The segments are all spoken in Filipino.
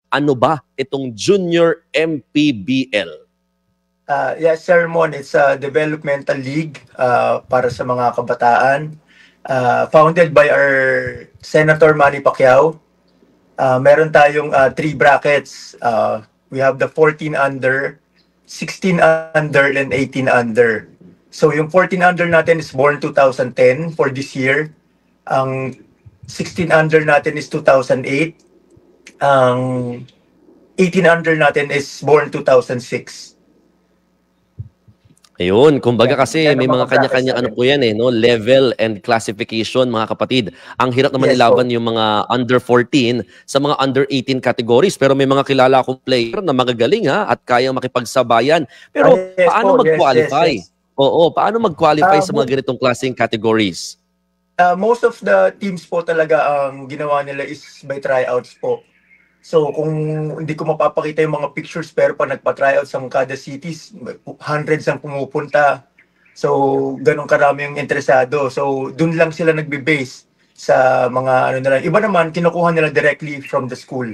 Ano ba itong Junior MPBL? Yes, Sir Mon, it's a developmental league para sa mga kabataan. Founded by our Senator Manny Pacquiao. Meron tayong 3 brackets. We have the 14 under, 16 under, and 18 under. So yung 14 under natin is born 2010 for this year. Ang 16 under natin is 2008. Ang 18 under natin is born 2006. Ayun, kumbaga kasi may mga kanya-kanya ano po yan no? Level and classification mga kapatid. Ang hirap naman ilaban yung mga under 14 sa mga under 18 categories. Pero may mga kilala akong player na magagaling at kayang makipagsabayan. Pero paano mag-qualify? Oo, paano mag-qualify sa mga ganitong klaseng categories? Most of the teams po talaga ang ginawa nila is by tryouts po. So kung hindi ko mapapakita yung mga pictures pero pag nagpa-tryouts ang kada cities, hundreds ang pumupunta. So ganun karami yung interesado. So dun lang sila nagbe-base sa mga ano nila. Iba naman kinukuha nila directly from the school.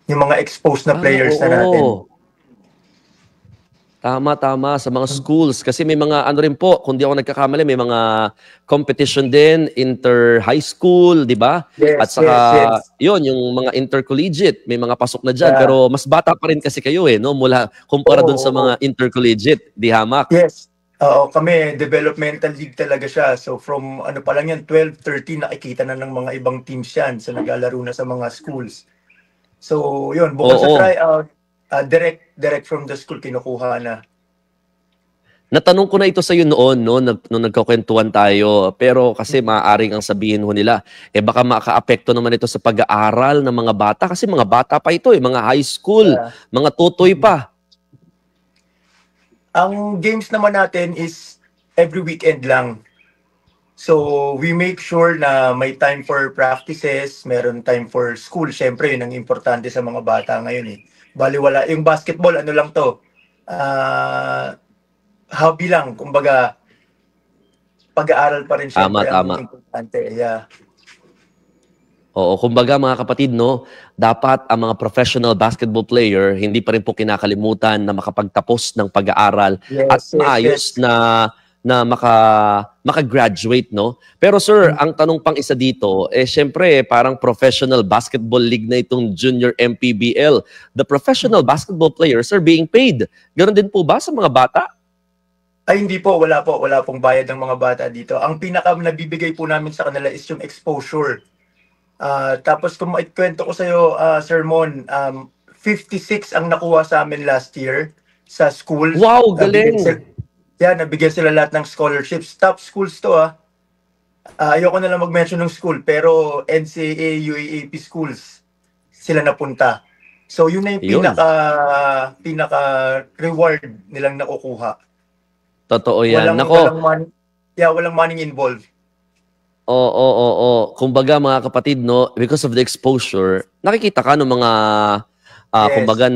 Yung mga exposed na players na natin. Tama sa mga schools. Kasi may mga ano rin po, kung di ako nagkakamali, may mga competition din, inter-high school, di ba? Yes, at saka, yun, yung mga intercollegiate, may mga pasok na dyan. Pero mas bata pa rin kasi kayo no? Mula, kumpara dun sa mga intercollegiate, di hamak? Yes. Kami, developmental league talaga siya. So from ano pa lang yan, 12, 13, nakikita na ng mga ibang teams yan. So naglalaro na sa mga schools. So yun, bukod sa tryout, direct from the school kinukuha na. Natanong ko na ito sa iyo noon, nung nagkukwentuhan tayo. Pero kasi maaaring ang sabihin ho nila, baka maka-apekto naman ito sa pag-aaral ng mga bata. Kasi mga bata pa ito, mga high school, mga tutoy pa. Ang games naman natin is every weekend lang. So we make sure na may time for practices, meron time for school. Siyempre, yun ang importante sa mga bata ngayon Baliwala. Yung basketball, ano lang to, hobby lang. Kumbaga, pag-aaral pa rin siyempre ang importante. Yeah. Oo, kumbaga mga kapatid, dapat ang mga professional basketball player, hindi pa rin po kinakalimutan na makapagtapos ng pag-aaral at maayos na maka-graduate, Pero sir, ang tanong pang isa dito, syempre, parang professional basketball league na itong Junior MPBL. The professional basketball players are being paid. Ganon din po ba sa mga bata? Ay, hindi po. Wala pong bayad ng mga bata dito. Ang pinaka nabibigay po namin sa kanila is yung exposure. Tapos kung maikwento ko sa'yo, Sir Mon, 56 ang nakuha sa amin last year sa school. Wow, galing! Nabigyan sila lahat ng scholarships. Top schools to ayoko na lang mag-mention ng school, pero NCAA, UAAP schools sila napunta. So yun na yung pinaka-reward nilang nakukuha. Totoo yan. Walang money involved. Oo. Kumbaga mga kapatid, because of the exposure, nakikita ka ng mga kumbaga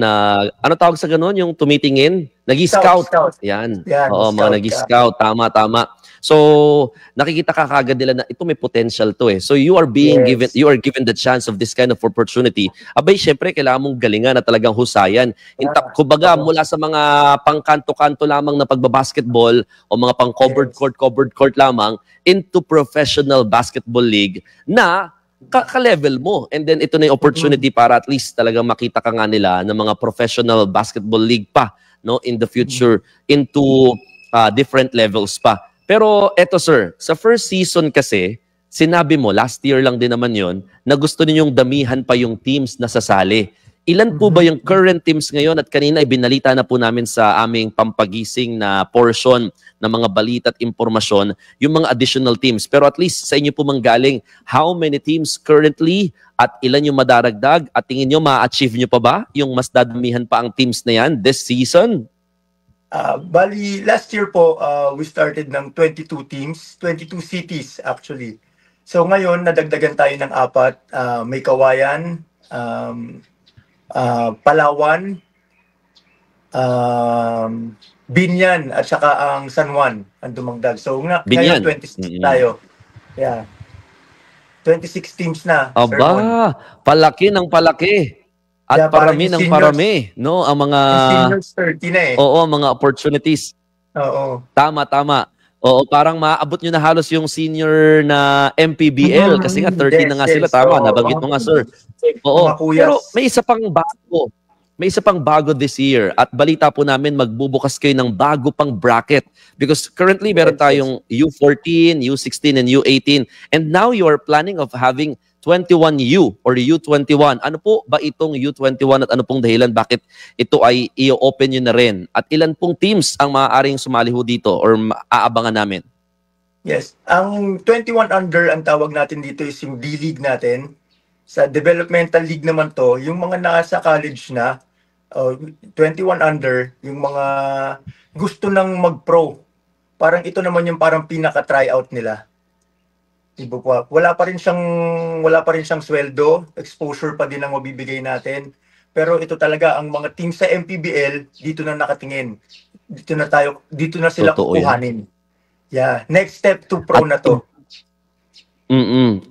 ano tawag sa ganun? Yung tumitingin? Nag-scout. Yan. Oo, mga nag-scout. Tama. So, nakikita ka kagad nila na ito may potential to So, you are given the chance of this kind of opportunity. Abay, syempre, kailangan mong galingan na talagang husayan. Kumbaga, mula sa mga pang-kanto-kanto lamang na pagbabasketball o mga pang-covered court lamang into professional basketball league na ka-level mo. And then ito na yung opportunity para at least talagang makita ka nga nila ng mga professional basketball league pa in the future into different levels pa. Pero eto sir, sa first season kasi, sinabi mo, last year lang din naman yon na gusto ninyong damihan pa yung teams na sasali. Ilan po ba yung current teams ngayon? At kanina ibinalita na po namin sa aming pampagising na portion ng mga balita at impormasyon, yung mga additional teams. Pero at least sa inyo po manggaling, how many teams currently at ilan yung madaragdag? At tingin nyo, ma-achieve nyo pa ba yung mas dadamihan pa ang teams na yan this season? Bali, last year po, we started ng 22 teams, 22 cities actually. So ngayon, nadagdagan tayo ng 4. May Kawayan, Palawan, Binyan, at saka ang San Juan ang dumagdag. So ngayon 26 tayo. Yeah. 26 teams na. Aba, palaki ng palaki. At parang parami yung ng seniors, parami, no? Ang mga, yung seniors 30 na eh. oo, mga opportunities. Oo. Tama, tama. Oo, parang maaabot nyo na halos yung senior na MPBL kasi nga 30 na Yes, nga sila. yes. Tama, So, nabanggit mo nga, sir. mga Oo. Pero kuyas. may isa pang bago. May isa pang bago this year. At balita po namin, magbubukas kayo ng bago pang bracket. Because currently, meron Yes, yes. tayong U14, U16, and U18. And now you are planning of having 21U or U21. Ano po ba itong U21 at ano pong dahilan bakit ito ay i-open nyo na rin? At ilan pong teams ang maaaring sumali ho dito or aabangan namin? Yes. Ang 21 under, ang tawag natin dito is yung D-League natin. Sa developmental league naman to, yung mga nasa college na, 21 under, yung mga gusto nang mag-pro. Parang ito naman yung parang pinaka-tryout nila. Diba po? Wala pa rin siyang sweldo, exposure pa din ang mabibigay natin. Pero ito talaga ang mga team sa MPBL dito na nakatingin. Dito na sila Totoo yan. kukuhanin. Yeah, next step to pro na to.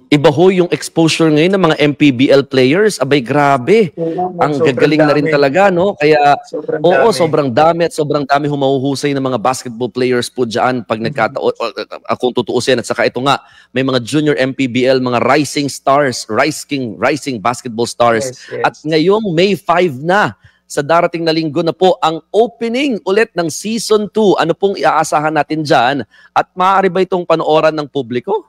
Iba ho yung exposure ngayon ng mga MPBL players. Abay, grabe. Ang Sobrang gagaling na rin dami. talaga, no? Kaya, Sobrang oo, dami. sobrang dami at sobrang dami humahuhusay ng mga basketball players po dyan pag nagkataon. Kung tutuusin. At saka ito nga, may mga junior MPBL, mga rising stars, rising basketball stars. Yes, yes. At ngayong May 5 na, sa darating na linggo na po, ang opening ulit ng Season 2. Ano pong iaasahan natin dyan? At maaari ba itong panooran ng publiko?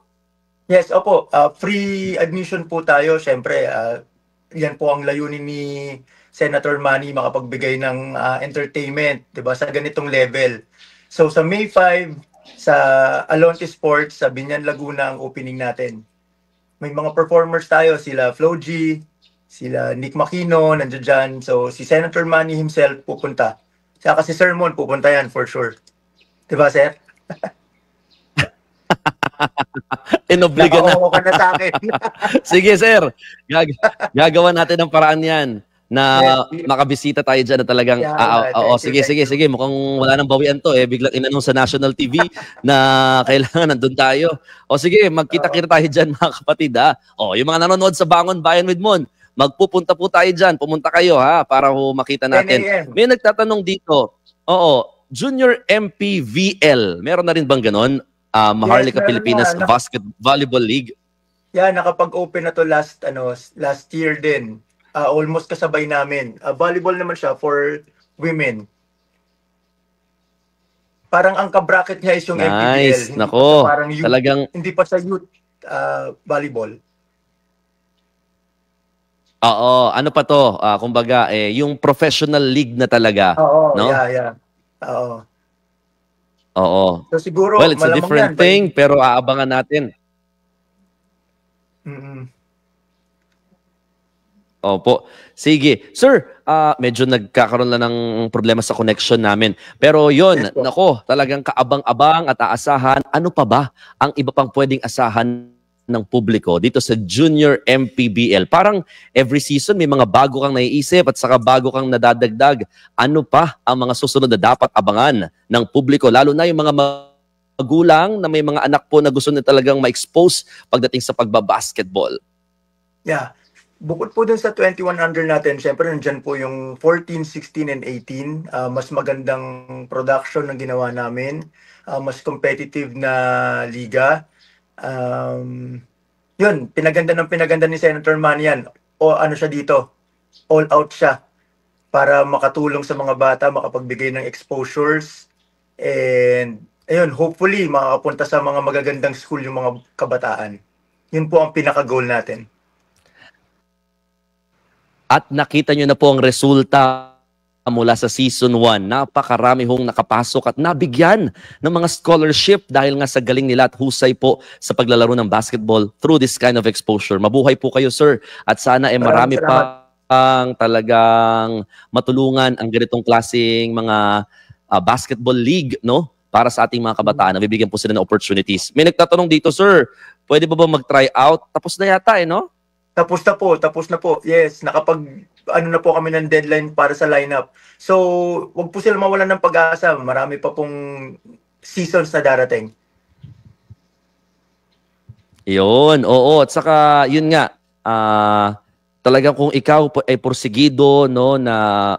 Yes, opo. Free admission po tayo. Siyempre, yan po ang layunin ni Senator Manny, makapagbigay ng entertainment, 'di ba, sa ganitong level. So sa May 5 sa Alonte Sports sa Binyan Laguna ang opening natin. May mga performers tayo, sila Flo G, sila Nick Makino, nandiyan dyan. So si Senator Manny himself pupunta. Saka si Sir Mon pupunta yan for sure. 'Di ba, sir? Inobliga na. Nakawawa ka na sa akin. Sige, sir. Gagawa natin ang paraan yan na makabisita tayo dyan na talagang, sige. Mukhang wala nang bawian to. Biglang inanong sa national TV na kailangan nandun tayo. Sige, magkita-kita tayo dyan mga kapatid. Yung mga nanonood sa Bangon Bayan with Mon, magpupunta po tayo dyan. Pumunta kayo para makita natin. May nagtatanong dito. Junior MPVL. Meron na rin bang ganon? Maharlika Pilipinas Volleyball League. Yeah, nakapag-open na to last year din. Almost kasabay namin. Volleyball naman siya for women. Parang ang ka-bracket niya is yung MPBL. Nice. Nako. Talagang hindi pa sa youth volleyball. Oo, ano pa to? Kumbaga yung professional league na talaga, no? Yeah. Oo. So siguro, well, it's a different thing, pero aabangan natin. Opo. Sige. Sir, medyo nagkakaroon lang ng problema sa connection namin. Pero yon, nako, talagang kaabang-abang at aasahan. Ano pa ba ang iba pang pwedeng asahan ng publiko dito sa Junior MPBL? Parang every season may mga bago kang naiisip at saka bago kang nadadagdag. Ano pa ang mga susunod na dapat abangan ng publiko? Lalo na yung mga magulang na may mga anak po na gusto na talagang ma-expose pagdating sa pagbabasketball. Yeah. Bukod po dun sa 21 under natin, syempre nandyan po yung 14, 16, and 18. Mas magandang production na ginawa namin. Mas competitive na liga. Yun, pinaganda ni Senator Manny yan. Ano siya dito? All out siya para makatulong sa mga bata, makapagbigay ng exposures. And ayun, hopefully makakapunta sa mga magagandang school yung mga kabataan. Yun po ang pinaka-goal natin. At nakita nyo na po ang resulta mula sa Season 1. Napakarami hong nakapasok at nabigyan ng mga scholarship dahil nga sa galing nila at husay po sa paglalaro ng basketball through this kind of exposure. Mabuhay po kayo, sir. At sana marami pa ang talagang matulungan ang ganitong klaseng mga basketball league, no? Para sa ating mga kabataan. Nabibigyan po sila ng opportunities. May nagtatanong dito, sir, pwede ba mag-try out? Tapos na yata, no? Tapos na po. Yes, na po kami ng deadline para sa lineup. So, wag po sila mawalan ng pag-asa. Marami pa pong seasons na darating. Yun, oo. At saka, yun nga, talaga kung ikaw ay porsigido, no, na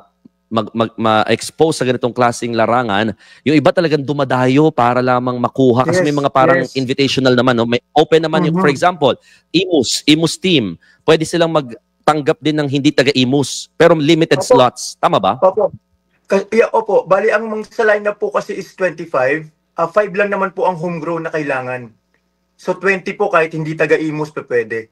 ma-expose sa ganitong klaseng larangan, yung iba talagang dumadayo para lamang makuha kasi may mga parang invitational naman, no? May open naman yung, for example, Imus team, pwede silang magtanggap din ng hindi taga-Imus, pero limited slots. Tama ba? Opo. Opo. Bali, ang sa lineup po kasi is 25. 5 lang naman po ang homegrown na kailangan. So 20 po kahit hindi taga-Imus pa pwede.